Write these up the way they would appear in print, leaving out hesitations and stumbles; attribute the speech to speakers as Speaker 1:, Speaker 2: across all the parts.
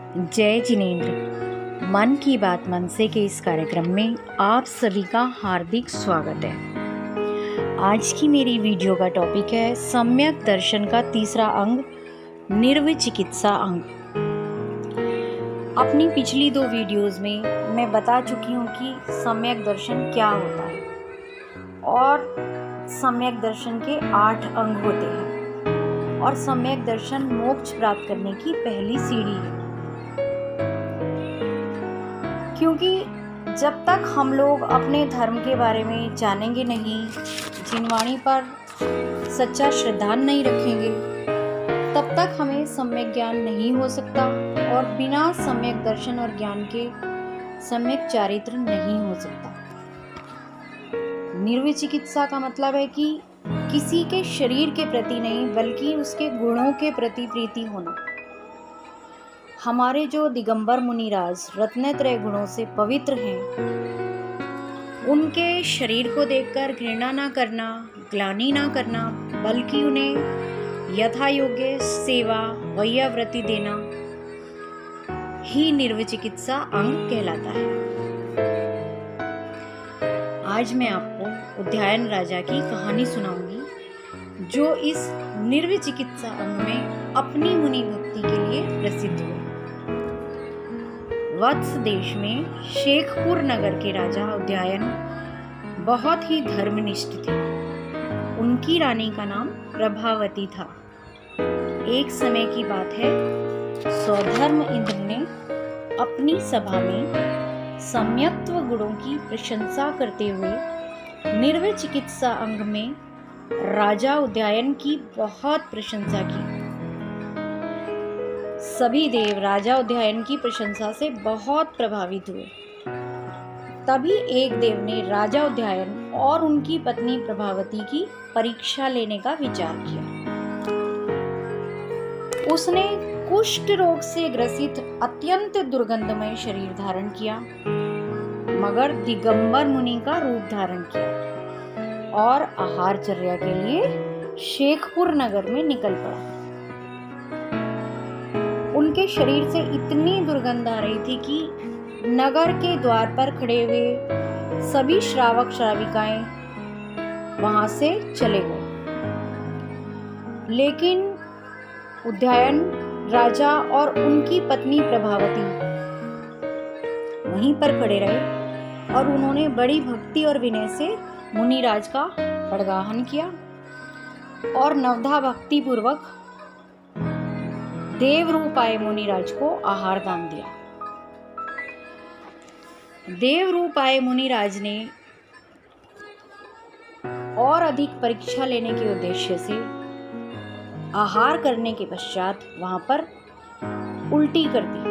Speaker 1: जय जिनेंद्र। मन की बात मनसे के इस कार्यक्रम में आप सभी का हार्दिक स्वागत है। आज की मेरी वीडियो का टॉपिक है सम्यक दर्शन का तीसरा अंग, निर्विचिकित्सा अंग। अपनी पिछली 2 वीडियोस में मैं बता चुकी हूँ कि सम्यक दर्शन क्या होता है और सम्यक दर्शन के 8 अंग होते हैं और सम्यक दर्शन मोक्ष प्राप्त करने की पहली सीढ़ी है। क्योंकि जब तक हम लोग अपने धर्म के बारे में जानेंगे नहीं, जिनवाणी पर सच्चा श्रद्धा नहीं रखेंगे, तब तक हमें सम्यक ज्ञान नहीं हो सकता और बिना सम्यक दर्शन और ज्ञान के सम्यक चारित्र नहीं हो सकता। निर्विचिकित्सा का मतलब है कि किसी के शरीर के प्रति नहीं बल्कि उसके गुणों के प्रति प्रीति होना। हमारे जो दिगंबर मुनिराज रत्नत्रय गुणों से पवित्र हैं, उनके शरीर को देखकर घृणा ना करना, ग्लानि ना करना, बल्कि उन्हें यथा योग्य सेवा वैयावृत्ति देना ही निर्विचिकित्सा अंग कहलाता है। आज मैं आपको उद्यायन राजा की कहानी सुनाऊंगी, जो इस निर्विचिकित्सा अंग में अपनी मुनि भक्ति के लिए प्रसिद्ध हुए। वत्स देश में शेखपुर नगर के राजा उद्यायन बहुत ही धर्मनिष्ठ थे। उनकी रानी का नाम प्रभावती था। एक समय की बात है, सौधर्म इंद्र ने अपनी सभा में सम्यक्त्व गुणों की प्रशंसा करते हुए निर्विचिकित्सा अंग में राजा उद्यायन की बहुत प्रशंसा की। सभी देव राजा उद्यायन की प्रशंसा से बहुत प्रभावित हुए। तभी एक देव ने राजा उद्यायन और उनकी पत्नी प्रभावती की परीक्षा लेने का विचार किया। उसने कुष्ठ रोग से ग्रसित अत्यंत दुर्गंधमय शरीर धारण किया, मगर दिगंबर मुनि का रूप धारण किया और आहारचर्या के लिए शेखपुर नगर में निकल पड़ा। उनके शरीर से इतनी दुर्गंध आ रही थी कि नगर के द्वार पर खड़े हुए सभी श्रावक श्राविकाएं वहां से चले गए। लेकिन उद्यायन राजा और उनकी पत्नी प्रभावती वहीं पर खड़े रहे और उन्होंने बड़ी भक्ति और विनय से मुनिराज का बड़गाहन किया और नवधा भक्ति पूर्वक देव रूप आए मुनिराज को आहार दान दिया। देव रूप आए मुनिराज ने और अधिक परीक्षा लेने के उद्देश्य से आहार करने के पश्चात वहां पर उल्टी कर दी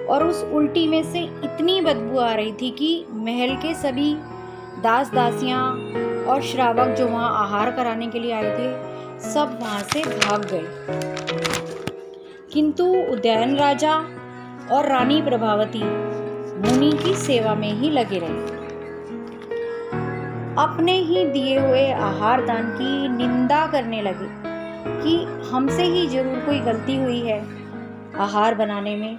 Speaker 1: और उस उल्टी में से इतनी बदबू आ रही थी कि महल के सभी दास दासियां और श्रावक जो वहां आहार कराने के लिए आए थे, सब वहां से भाग गए। किंतु उद्यायन राजा और रानी प्रभावती मुनि की सेवा में ही लगे रहे। अपने ही दिए हुए आहार दान की निंदा करने लगे कि हमसे ही जरूर कोई गलती हुई है आहार बनाने में,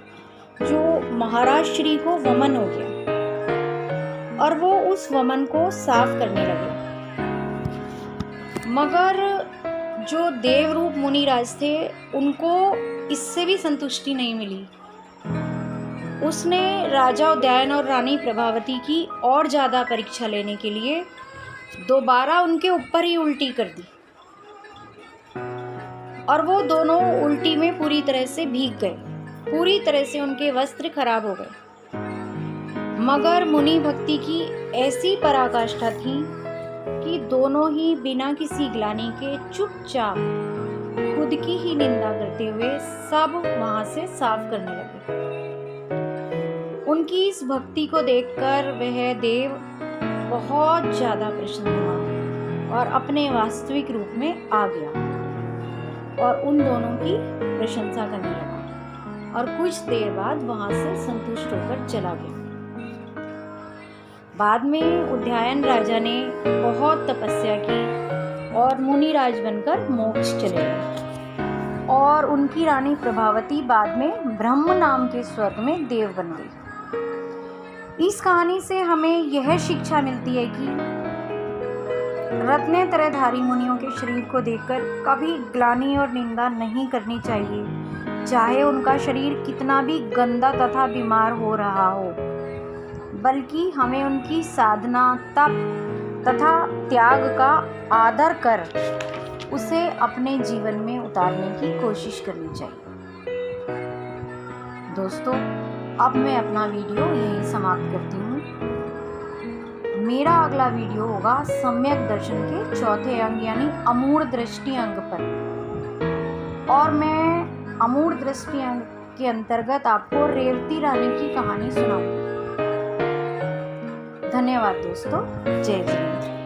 Speaker 1: जो महाराज श्री को वमन हो गया और वो उस वमन को साफ करने लगे। मगर जो देवरूप मुनिराज थे, उनको इससे भी संतुष्टि नहीं मिली। उसने राजा उद्यायन और रानी प्रभावती की और ज़्यादा परीक्षा लेने के लिए दोबारा उनके ऊपर ही उल्टी कर दी और वो दोनों उल्टी में पूरी तरह से भीग गए। पूरी तरह से उनके वस्त्र खराब हो गए। मगर मुनि भक्ति की ऐसी पराकाष्ठा थी कि दोनों ही बिना किसी ग्लानि के चुपचाप खुद की ही निंदा करते हुए सब वहां से साफ करने लगे। उनकी इस भक्ति को देखकर वह देव बहुत ज्यादा प्रसन्न हुआ और अपने वास्तविक रूप में आ गया और उन दोनों की प्रशंसा करने लगा और कुछ देर बाद वहां से संतुष्ट होकर चला गया। बाद में उद्यायन राजा ने बहुत तपस्या की और मुनिराज बनकर मोक्ष चले गए और उनकी रानी प्रभावती बाद में ब्रह्म नाम के स्वर्ग में देव बन गई। इस कहानी से हमें यह शिक्षा मिलती है कि रत्नेत्रयधारी मुनियों के शरीर को देखकर कभी ग्लानि और निंदा नहीं करनी चाहिए, चाहे उनका शरीर कितना भी गंदा तथा बीमार हो रहा हो, बल्कि हमें उनकी साधना, तप तथा त्याग का आदर कर उसे अपने जीवन में उतारने की कोशिश करनी चाहिए। दोस्तों, अब मैं अपना वीडियो यहीं समाप्त करती हूँ। मेरा अगला वीडियो होगा सम्यक दर्शन के चौथे अंग यानी अमूढ़ दृष्टि अंग पर, और मैं अमूढ़ दृष्टि अंग के अंतर्गत आपको रेवती रानी की कहानी सुनाऊंगी। धन्यवाद दोस्तों। जय जिनेंद्र।